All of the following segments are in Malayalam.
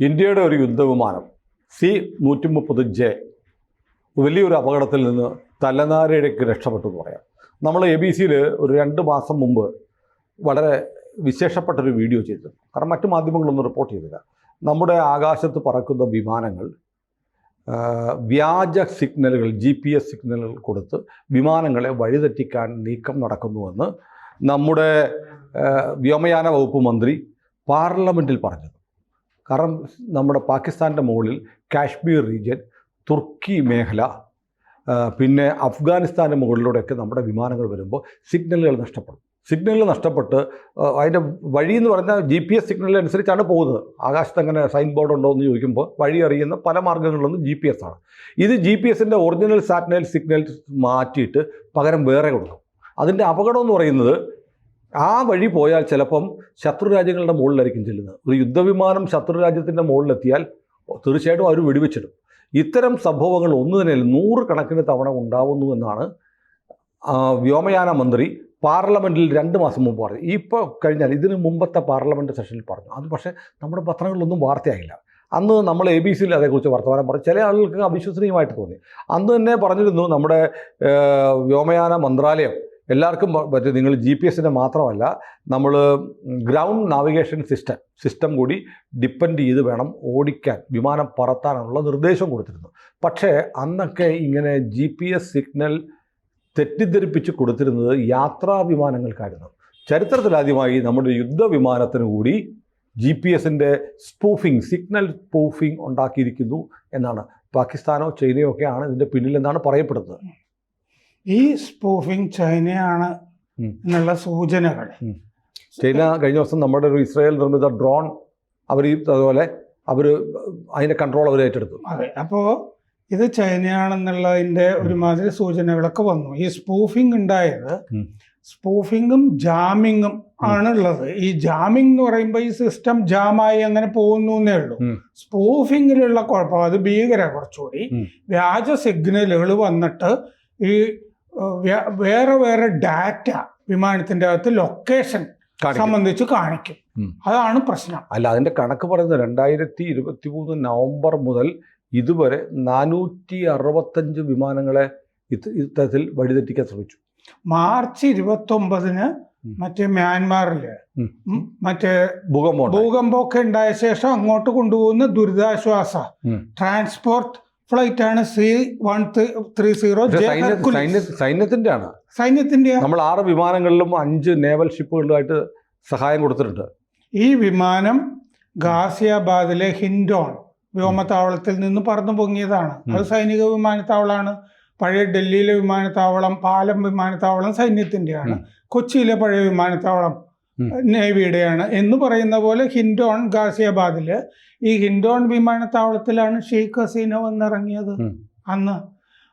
ഇന്ത്യയുടെ ഒരു യുദ്ധവിമാനം C-130J വലിയൊരു അപകടത്തിൽ നിന്ന് തലനാരിഴയ്ക്ക് രക്ഷപ്പെട്ടു എന്ന് പറയാം. നമ്മൾ ABC-യിൽ ഒരു 2 മാസം മുമ്പ് വളരെ വിശേഷപ്പെട്ടൊരു വീഡിയോ ചെയ്തിരുന്നു. കാരണം മറ്റു മാധ്യമങ്ങളൊന്നും റിപ്പോർട്ട് ചെയ്തില്ല. നമ്മുടെ ആകാശത്ത് പറക്കുന്ന വിമാനങ്ങൾ വ്യാജ സിഗ്നലുകൾ GPS സിഗ്നലുകൾ കൊടുത്ത് വിമാനങ്ങളെ വഴിതെറ്റിക്കാൻ നീക്കം നടക്കുന്നുവെന്ന് നമ്മുടെ വ്യോമയാന വകുപ്പ് മന്ത്രി പാർലമെൻറ്റിൽ പറഞ്ഞത്. കാരണം നമ്മുടെ പാകിസ്ഥാൻ്റെ മുകളിൽ കാശ്മീർ റീജിയൻ, തുർക്കി മേഖല, പിന്നെ അഫ്ഗാനിസ്ഥാൻ്റെ മുകളിലൂടെയൊക്കെ നമ്മുടെ വിമാനങ്ങൾ വരുമ്പോൾ സിഗ്നലുകൾ നഷ്ടപ്പെടും. സിഗ്നലുകൾ നഷ്ടപ്പെട്ട് അതിൻ്റെ വഴി എന്ന് പറഞ്ഞാൽ GPS സിഗ്നലനുസരിച്ചാണ് പോകുന്നത്. ആകാശത്ത് അങ്ങനെ സൈൻ ബോർഡ് ഉണ്ടോ എന്ന് ചോദിക്കുമ്പോൾ വഴി അറിയുന്ന പല മാർഗ്ഗങ്ങളിലൊന്നും GPS ആണ്. ഇത് GPS-ൻ്റെ ഒറിജിനൽ സാറ്റലൈറ്റ് സിഗ്നൽ മാറ്റിയിട്ട് പകരം വേറെ കൊടുക്കും. അതിൻ്റെ അപകടം എന്ന് പറയുന്നത് ആ വഴി പോയാൽ ചിലപ്പം ശത്രുരാജ്യങ്ങളുടെ മുകളിലായിരിക്കും ചെല്ലുന്നത്. ഒരു യുദ്ധവിമാനം ശത്രുരാജ്യത്തിൻ്റെ മുകളിലെത്തിയാൽ തീർച്ചയായിട്ടും അവർ വെടിവെച്ചിടും. ഇത്തരം സംഭവങ്ങൾ ഒന്നു തന്നെ 100 കണക്കിന് തവണ ഉണ്ടാവുന്നു എന്നാണ് വ്യോമയാന മന്ത്രി പാർലമെൻറ്റിൽ 2 മാസം മുമ്പ് പറഞ്ഞു. ഇപ്പോൾ കഴിഞ്ഞാൽ ഇതിന് മുമ്പത്തെ പാർലമെൻറ്റ് സെഷനിൽ പറഞ്ഞു. അത് പക്ഷേ നമ്മുടെ പത്രങ്ങളിലൊന്നും വാർത്തയായില്ല. അന്ന് നമ്മൾ ABC-യിൽ അതേക്കുറിച്ച് വർത്തമാനം പറഞ്ഞു. ചില ആളുകൾക്ക് അവിശ്വസനീയമായിട്ട് തോന്നി. അന്ന് തന്നെ പറഞ്ഞിരുന്നു നമ്മുടെ വ്യോമയാന മന്ത്രാലയം എല്ലാവർക്കും പറ്റും, നിങ്ങൾ GPS-ൻ്റെ മാത്രമല്ല നമ്മൾ ഗ്രൗണ്ട് നാവിഗേഷൻ സിസ്റ്റം കൂടി ഡിപ്പെൻഡ് ചെയ്ത് വേണം ഓടിക്കാൻ, വിമാനം പറത്താനുള്ള നിർദ്ദേശം കൊടുത്തിരുന്നു. പക്ഷേ അന്നൊക്കെ ഇങ്ങനെ GPS സിഗ്നൽ തെറ്റിദ്ധരിപ്പിച്ച് കൊടുത്തിരുന്നത് യാത്രാ വിമാനങ്ങൾക്കായിരുന്നു. ചരിത്രത്തിലാദ്യമായി നമ്മുടെ യുദ്ധവിമാനത്തിന് കൂടി GPS-ൻ്റെ സിഗ്നൽ സ്പൂഫിംഗ് ഉണ്ടാക്കിയിരിക്കുന്നു എന്നാണ്. പാകിസ്ഥാനോ ചൈനയോ ഒക്കെയാണ് ഇതിൻ്റെ പിന്നിലെന്നാണ് പറയപ്പെടുന്നത്. ഈ സ്പൂഫിംഗ് ചൈനയാണ് എന്നുള്ള സൂചനകൾ. ചൈന കഴിഞ്ഞ ദിവസം നമ്മുടെ ഒരു ഇസ്രായേൽ നിർമ്മിത ഡ്രോൺ അതുപോലെ അതിൻ്റെ കൺട്രോൾ അവർ ഏറ്റെടുത്തു. അതെ, അപ്പോൾ ഇത് ചൈനയാണെന്നുള്ളതിൻ്റെ ഒരുമാതിരി സൂചനകളൊക്കെ വന്നു. ഈ സ്പൂഫിംഗ് ഉണ്ടായത് സ്പൂഫിങ്ങും ജാമിങ്ങും ആണുള്ളത്. ഈ ജാമിംഗ് എന്ന് പറയുമ്പോൾ ഈ സിസ്റ്റം ജാമായി അങ്ങനെ പോകുന്നു എന്നേ ഉള്ളൂ. സ്പൂഫിങ്ങിലുള്ള കുഴപ്പം അത് ഭീകര കുറച്ചുകൂടി. വ്യാജ സിഗ്നലുകൾ വന്നിട്ട് ഈ വേറെ വേറെ ഡാറ്റ വിമാനത്തിൻ്റെ അകത്ത് ലൊക്കേഷൻ സംബന്ധിച്ച് കാണിക്കും. അതാണ് പ്രശ്നം. അല്ല, അതിൻ്റെ കണക്ക് പറയുന്നത് 2023 നവംബർ മുതൽ ഇതുവരെ 465 വിമാനങ്ങളെ ഇത്തരത്തിൽ വഴിതെറ്റിക്കാൻ ശ്രമിച്ചു. മാർച്ച് 29 മറ്റേ മ്യാൻമാറില് മറ്റേ ഭൂകമ്പമൊക്കെ ഉണ്ടായ ശേഷം അങ്ങോട്ട് കൊണ്ടുപോകുന്ന ദുരിതാശ്വാസ ട്രാൻസ്പോർട്ട് ഫ്ലൈറ്റ് ആണ് C-130. സൈന്യത്തിന്റെ നമ്മൾ 6 വിമാനങ്ങളിലും 5 നേവൽ ഷിപ്പുകളിലുമായിട്ട് സഹായം കൊടുത്തിട്ടുണ്ട്. ഈ വിമാനം ഗാസിയാബാദിലെ ഹിൻഡോൺ വ്യോമത്താവളത്തിൽ നിന്ന് പറന്നു പൊങ്ങിയതാണ്. അത് സൈനിക വിമാനത്താവളമാണ്. പഴയ ഡൽഹിയിലെ വിമാനത്താവളം, പാലം വിമാനത്താവളം സൈന്യത്തിൻ്റെയാണ്. കൊച്ചിയിലെ പഴയ വിമാനത്താവളം നേവിയുടെയാണ് എന്ന് പറയുന്ന പോലെ ഹിൻഡോൺ ഗാസിയാബാദില് ഈ ഹിൻഡോൺ വിമാനത്താവളത്തിലാണ് ഷെയ്ഖ് ഹസീന വന്നിറങ്ങിയത് അന്ന്.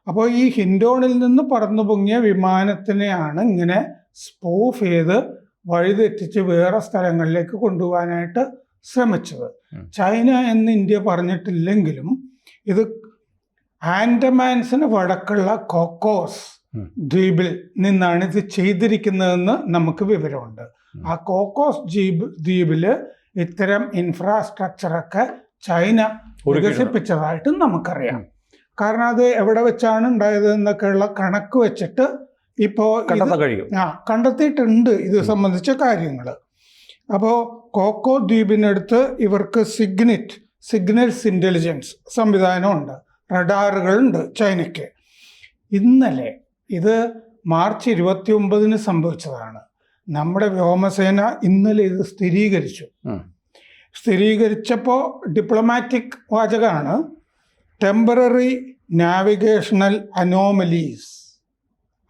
അപ്പോൾ ഈ ഹിൻഡോണിൽ നിന്ന് പറന്നു പൊങ്ങിയ വിമാനത്തിനെയാണ് ഇങ്ങനെ സ്പൂഫ് ചെയ്ത് വഴിതെറ്റിച്ച് വേറെ സ്ഥലങ്ങളിലേക്ക് കൊണ്ടുപോകാനായിട്ട് ശ്രമിച്ചത്. ചൈന എന്ന് ഇന്ത്യ പറഞ്ഞിട്ടില്ലെങ്കിലും ഇത് ആൻഡമാൻസിന് വടക്കുള്ള കോക്കോസ് ദ്വീപിൽ നിന്നാണ് ഇത് ചെയ്തിരിക്കുന്നതെന്ന് നമുക്ക് വിവരമുണ്ട്. ആ കോക്കോസ് ദ്വീപില് ഇത്തരം ഇൻഫ്രാസ്ട്രക്ചറൊക്കെ ചൈന വികസിപ്പിച്ചതായിട്ട് നമുക്കറിയാം. കാരണം അത് എവിടെ വെച്ചാണ് ഉണ്ടായത് എന്നൊക്കെയുള്ള കണക്ക് വെച്ചിട്ട് ഇപ്പോൾ കണ്ടെത്തിയിട്ടുണ്ട് ഇത് സംബന്ധിച്ച കാര്യങ്ങൾ. അപ്പോൾ കോക്കോ ദ്വീപിനടുത്ത് ഇവർക്ക് സിഗ്നൽസ് ഇൻ്റലിജൻസ് സംവിധാനമുണ്ട്, റഡാറുകളുണ്ട് ചൈനയ്ക്ക്. ഇന്നലെ ഇത് മാർച്ച് 29 സംഭവിച്ചതാണ്. നമ്മുടെ വ്യോമസേന ഇന്നലെ ഇത് സ്ഥിരീകരിച്ചപ്പോൾ ഡിപ്ലോമാറ്റിക് വാചകമാണ് ടെമ്പററി നാവിഗേഷണൽ അനോമലീസ്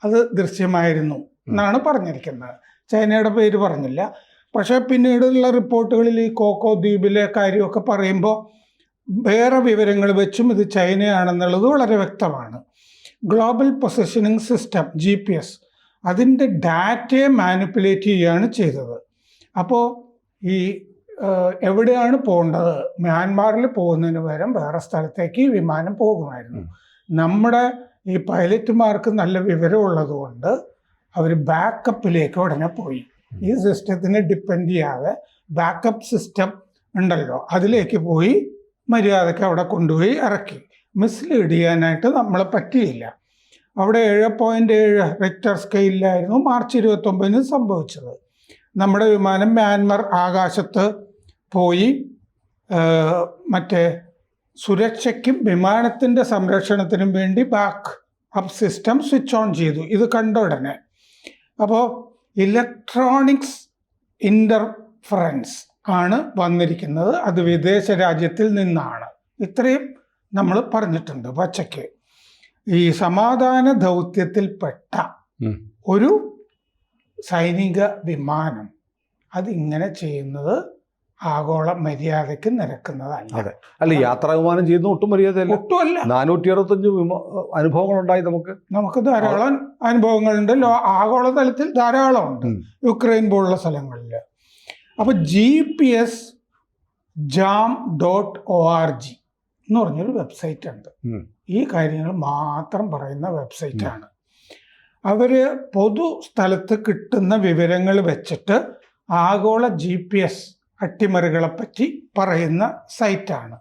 അത് ദൃശ്യമായിരുന്നു എന്നാണ് പറഞ്ഞിരിക്കുന്നത്. ചൈനയുടെ പേര് പറഞ്ഞില്ല. പക്ഷേ പിന്നീടുള്ള റിപ്പോർട്ടുകളിൽ ഈ കോക്കോ ദ്വീപിലെ കാര്യമൊക്കെ പറയുമ്പോൾ വേറെ വിവരങ്ങൾ വെച്ചും ഇത് ചൈനയാണെന്നുള്ളത് വളരെ വ്യക്തമാണ്. ഗ്ലോബൽ പൊസിഷനിങ് സിസ്റ്റം GPS അതിൻ്റെ ഡാറ്റയെ മാനിപ്പുലേറ്റ് ചെയ്യുകയാണ് ചെയ്തത്. അപ്പോൾ ഈ എവിടെയാണ് പോകേണ്ടത്, മ്യാൻമാറിൽ പോകുന്നതിന് പകരം വേറെ സ്ഥലത്തേക്ക് ഈ വിമാനം പോകുമായിരുന്നു. നമ്മുടെ ഈ പൈലറ്റുമാർക്ക് നല്ല വിവരമുള്ളത് കൊണ്ട് അവർ ബാക്കപ്പിലേക്ക് ഉടനെ പോയി. ഈ സിസ്റ്റത്തിനെ ഡിപ്പെൻഡ് ചെയ്യാതെ ബാക്കപ്പ് സിസ്റ്റം ഉണ്ടല്ലോ അതിലേക്ക് പോയി മര്യാദയ്ക്ക് അവിടെ കൊണ്ടുപോയി ഇറക്കി. മിസ്ലീഡ് ചെയ്യാനായിട്ട് നമ്മളെ പറ്റിയില്ല. അവിടെ 7.7 റിക്ടർ സ്കെയിലായിരുന്നു മാർച്ച് 29 സംഭവിച്ചത്. നമ്മുടെ വിമാനം മ്യാൻമർ ആകാശത്ത് പോയി മറ്റേ സുരക്ഷയ്ക്കും വിമാനത്തിൻ്റെ സംരക്ഷണത്തിനും വേണ്ടി back up system switch on ചെയ്തു. ഇത് കണ്ട ഉടനെ അപ്പോൾ ഇലക്ട്രോണിക്സ് ഇൻ്റർഫറൻസ് ആണ് വന്നിരിക്കുന്നത്. അത് വിദേശ രാജ്യത്തിൽ നിന്നാണ്. ഇത്രയും നമ്മൾ പറഞ്ഞിട്ടുണ്ട് പച്ചയ്ക്ക്. ഈ സമാധാന ദൗത്യത്തിൽപ്പെട്ട ഒരു സൈനിക വിമാനം അതിങ്ങനെ ചെയ്യുന്നത് ആഗോള മര്യാദയ്ക്ക് നിരക്കുന്നതല്ല. അതെ, അല്ല യാത്രാ വിമാനം ചെയ്യുന്ന ഒട്ടും മര്യാദയല്ല. ഒട്ടുമല്ല. 465 അനുഭവങ്ങളുണ്ടായി നമുക്ക് ധാരാളം അനുഭവങ്ങളുണ്ട്. ആഗോള തലത്തിൽ ധാരാളമുണ്ട്, യുക്രൈൻ പോലുള്ള സ്ഥലങ്ങളിൽ. അപ്പോൾ GPS jam.org എന്ന് പറഞ്ഞൊരു വെബ്സൈറ്റ് ഉണ്ട്. ഈ കാര്യങ്ങൾ മാത്രം പറയുന്ന വെബ്സൈറ്റാണ്. അവർ പൊതു സ്ഥലത്ത് കിട്ടുന്ന വിവരങ്ങൾ വെച്ചിട്ട് ആഗോള GPS അട്ടിമറികളെപ്പറ്റി പറയുന്ന സൈറ്റാണ്.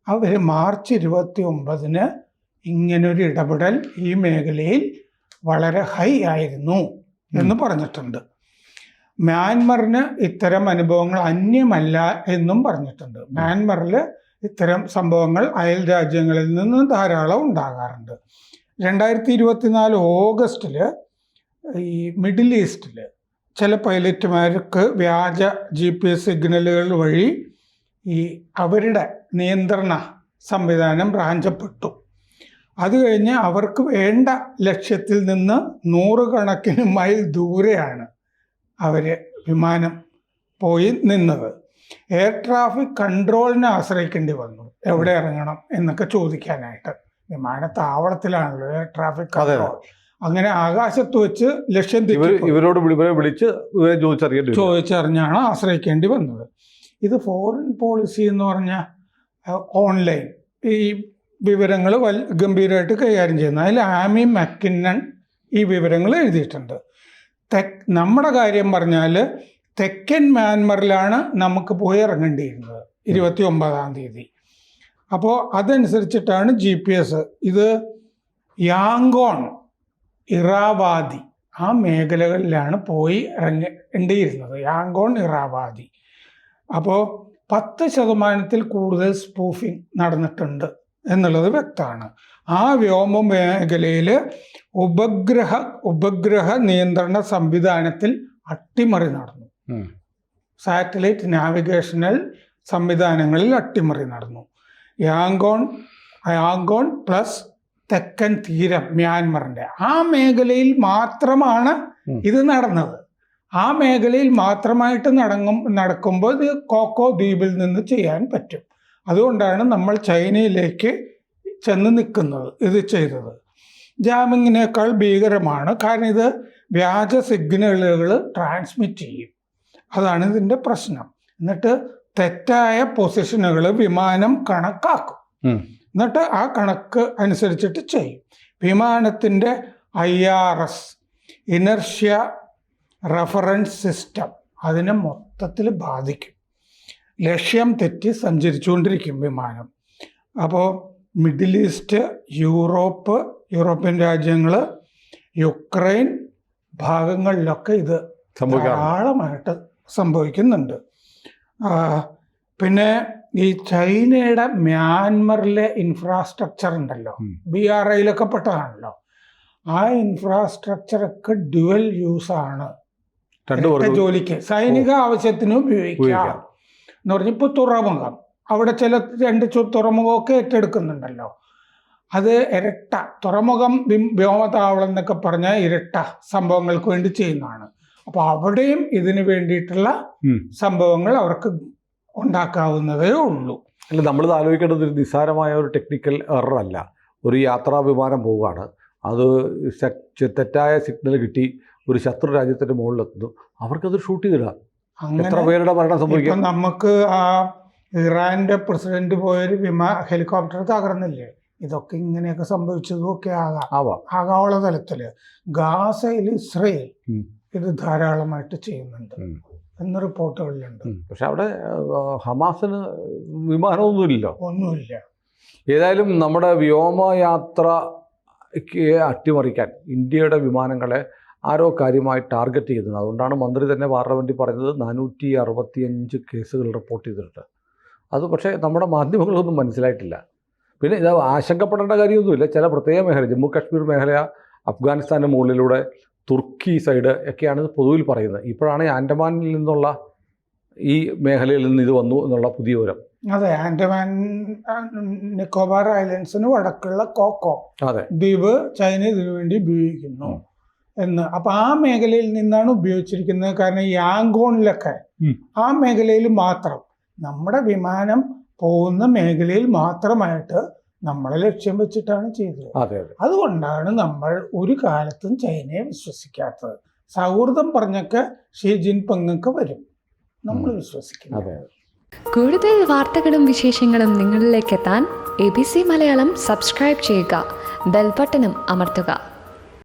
അവർ മാർച്ച് 29 ഇങ്ങനൊരു ഇടപെടൽ ഈ മേഖലയിൽ വളരെ ഹൈ ആയിരുന്നു എന്ന് പറഞ്ഞിട്ടുണ്ട്. മ്യാൻമറിന് ഇത്തരം അനുഭവങ്ങൾ അന്യമല്ല എന്നും പറഞ്ഞിട്ടുണ്ട്. മ്യാൻമറിൽ ഇത്തരം സംഭവങ്ങൾ അയൽ രാജ്യങ്ങളിൽ നിന്ന് ധാരാളം ഉണ്ടാകാറുണ്ട്. 2024 ഓഗസ്റ്റിൽ ഈ മിഡിൽ ഈസ്റ്റിൽ ചില പൈലറ്റുമാർക്ക് വ്യാജ GPS സിഗ്നലുകൾ വഴി ഈ അവരുടെ നിയന്ത്രണ സംവിധാനം റാഞ്ചപ്പെട്ടു. അത് കഴിഞ്ഞ് അവർക്ക് വേണ്ട ലക്ഷ്യത്തിൽ നിന്ന് 100 കണക്കിന് മൈൽ ദൂരെയാണ് അവർ വിമാനം പോയി നിന്നത്. എയർ ട്രാഫിക് കൺട്രോളിനെ ആശ്രയിക്കേണ്ടി വന്നു എവിടെ ഇറങ്ങണം എന്നൊക്കെ ചോദിക്കാനായിട്ട്. വിമാനത്താവളത്തിലാണല്ലോ എയർ ട്രാഫിക് കൺട്രോൾ. അങ്ങനെ ആകാശത്ത് വെച്ച് ലക്ഷ്യം ഇവരോട് വിളിച്ച് ചോദിച്ചറിഞ്ഞാണ് ആശ്രയിക്കേണ്ടി വന്നത്. ഇത് ഫോറിൻ പോളിസി എന്ന് പറഞ്ഞാൽ ഓൺലൈൻ ഈ വിവരങ്ങൾ ഗംഭീരമായിട്ട് കൈകാര്യം ചെയ്യുന്നത്. അതിൽ ആമി മക്കിന്നൺ ഈ വിവരങ്ങൾ എഴുതിയിട്ടുണ്ട്. നമ്മുടെ കാര്യം പറഞ്ഞാൽ തെക്കൻ മ്യാൻമറിലാണ് നമുക്ക് പോയി ഇറങ്ങേണ്ടിയിരുന്നത് 29-ാം തീയതി. അപ്പോൾ അതനുസരിച്ചിട്ടാണ് GPS. ഇത് യാങ്കോൺ, ഇറാവാദി ആ മേഖലകളിലാണ് പോയി ഇറങ്ങേണ്ടിയിരുന്നത്. യാങ്കോൺ, ഇറാവാദി. അപ്പോൾ 10% കൂടുതൽ സ്പൂഫിംഗ് നടന്നിട്ടുണ്ട് എന്നുള്ളത് വ്യക്തമാണ്. ആ വ്യോമ മേഖലയിൽ ഉപഗ്രഹ നിയന്ത്രണ സംവിധാനത്തിൽ അട്ടിമറി നടന്നു. സാറ്റലൈറ്റ് നാവിഗേഷണൽ സംവിധാനങ്ങളിൽ അട്ടിമറി നടന്നു. യാങ്കോൺ പ്ലസ് തെക്കൻ തീരം മ്യാൻമറിൻ്റെ ആ മേഖലയിൽ മാത്രമാണ് ഇത് നടന്നത്. ആ മേഖലയിൽ മാത്രമായിട്ട് നടക്കുമ്പോൾ ഇത് കോക്കോ ദ്വീപിൽ നിന്ന് ചെയ്യാൻ പറ്റും. അതുകൊണ്ടാണ് നമ്മൾ ചൈനയിലേക്ക് ചെന്ന് നിൽക്കുന്നത്. ഇത് ചെയ്തത് ജാമിങ്ങിനേക്കാൾ ഭീകരമാണ്. കാരണം ഇത് വ്യാജ സിഗ്നലുകൾ ട്രാൻസ്മിറ്റ് ചെയ്യും. അതാണ് ഇതിൻ്റെ പ്രശ്നം. എന്നിട്ട് തെറ്റായ പൊസിഷനുകൾ വിമാനം കണക്കാക്കും. എന്നിട്ട് ആ കണക്ക് അനുസരിച്ചിട്ട് ചെയ്യും. വിമാനത്തിൻ്റെ IRS ഇനർഷ്യ റഫറൻസ് സിസ്റ്റം അതിനെ മൊത്തത്തിൽ ബാധിക്കും. ലക്ഷ്യം തെറ്റി സഞ്ചരിച്ചുകൊണ്ടിരിക്കും വിമാനം. അപ്പോൾ മിഡിൽ ഈസ്റ്റ്, യൂറോപ്യൻ രാജ്യങ്ങൾ, യുക്രൈൻ ഭാഗങ്ങളിലൊക്കെ ഇത് ധാരാളമായിട്ട് സംഭവിക്കുന്നുണ്ട്. പിന്നെ ഈ ചൈനയുടെ മ്യാൻമറിലെ ഇൻഫ്രാസ്ട്രക്ചർ ഉണ്ടല്ലോ, BRIയിലൊക്കെ പെട്ടതാണല്ലോ. ആ ഇൻഫ്രാസ്ട്രക്ചറൊക്കെ ഡ്യുവൽ യൂസ് ആണ്. ജോലിക്ക് സൈനിക ആവശ്യത്തിന് ഉപയോഗിക്കാം എന്ന് പറഞ്ഞ് ഇപ്പോൾ തുറമുഖം അവിടെ ചില 2 തുറമുഖമൊക്കെ ഏറ്റെടുക്കുന്നുണ്ടല്ലോ. അത് ഇരട്ട തുറമുഖം വ്യോമതാവളം എന്നൊക്കെ പറഞ്ഞാൽ ഇരട്ട സംഭവങ്ങൾക്ക് വേണ്ടി ചെയ്യുന്നതാണ്. അപ്പോൾ അവിടെയും ഇതിന് വേണ്ടിയിട്ടുള്ള സംഭവങ്ങൾ അവർക്ക് ഉണ്ടാക്കാവുന്നതേ ഉള്ളൂ. അല്ല, നമ്മളിത് ആലോചിക്കേണ്ടത് ഒരു നിസ്സാരമായ ഒരു ടെക്നിക്കൽ എറർ അല്ല. ഒരു യാത്രാ വിമാനം പോവുകയാണ്, അത് തെറ്റായ സിഗ്നൽ കിട്ടി ഒരു ശത്രു രാജ്യത്തിൻ്റെ മുകളിലെത്തുന്നു, അവർക്കത് ഷൂട്ട് ചെയ്തിടാം. എത്ര പേരുടെ മരണം സംഭവിക്കും. നമുക്ക് ആ ഇറാന്റെ പ്രസിഡന്റ് പോയൊരു ഹെലികോപ്റ്റർ തകർന്നില്ലേ, ഇതൊക്കെ ഇങ്ങനെയൊക്കെ സംഭവിച്ചതും ഒക്കെ ആകാം. ആഗോള തലത്തില് ഗാസയിൽ ഇസ്രയേൽ ഇത് ധാരാളമായിട്ട് ചെയ്യുന്നുണ്ട്. എന്ന് റിപ്പോർട്ടുകളിലുണ്ട്. പക്ഷെ അവിടെ ഹമാസിന് വിമാനമൊന്നുമില്ലല്ലോ. ഒന്നുമില്ല. ഏതായാലും നമ്മുടെ വ്യോമയാത്രയ്ക്ക് അട്ടിമറിക്കാൻ ഇന്ത്യയുടെ വിമാനങ്ങളെ ആരോ കാര്യമായി ടാർഗറ്റ് ചെയ്യുന്നത്. അതുകൊണ്ടാണ് മന്ത്രി തന്നെ പാർലമെൻറ്റിൽ പറഞ്ഞത് 465 കേസുകൾ റിപ്പോർട്ട് ചെയ്തിട്ടുണ്ട്. അത് പക്ഷേ നമ്മുടെ മാധ്യമങ്ങളൊന്നും മനസ്സിലായിട്ടില്ല. പിന്നെ ഇത് ആശങ്കപ്പെടേണ്ട കാര്യമൊന്നുമില്ല. ചില പ്രത്യേക മേഖല, ജമ്മു കാശ്മീർ മേഖല, അഫ്ഗാനിസ്ഥാൻ്റെ മുകളിലൂടെ തുർക്കി സൈഡ് ഒക്കെയാണ് പൊതുവിൽ പറയുന്നത്. ഇപ്പോഴാണ് ആൻഡമാനിൽ നിന്നുള്ള ഈ മേഖലയിൽ നിന്ന് ഇത് വന്നു എന്നുള്ള പുതിയ വിവരം. അതെ, ആൻഡമാൻ നിക്കോബാർ ഐലൻഡ്സിന് വടക്കുള്ള കോക്കോ അതെ ദ്വീപ് ചൈന ഇതിനു വേണ്ടി ഉപയോഗിക്കുന്നു എന്ന്. അപ്പൊ ആ മേഖലയിൽ നിന്നാണ് ഉപയോഗിച്ചിരിക്കുന്നത്. കാരണം യാങ്കോണിലൊക്കെ ആ മേഖലയിൽ മാത്രം, നമ്മുടെ വിമാനം പോകുന്ന മേഖലയിൽ മാത്രമായിട്ട് നമ്മളെ ലക്ഷ്യം വെച്ചിട്ടാണ് ചെയ്തത്. അതെ അതെ അതുകൊണ്ടാണ് നമ്മൾ ഒരു കാലത്തും ചൈനയെ വിശ്വസിക്കാത്തത്. സൗഹൃദം പറഞ്ഞൊക്കെ ഷീ ജിൻപിങ്ങൊക്കെ വരും, നമ്മൾ വിശ്വസിക്കുന്നു. അതെ. കൂടുതൽ വാർത്തകളും വിശേഷങ്ങളും നിങ്ങളിലേക്ക് എത്താൻ ABC മലയാളം സബ്സ്ക്രൈബ് ചെയ്യുക, ബെൽബട്ടനും അമർത്തുക.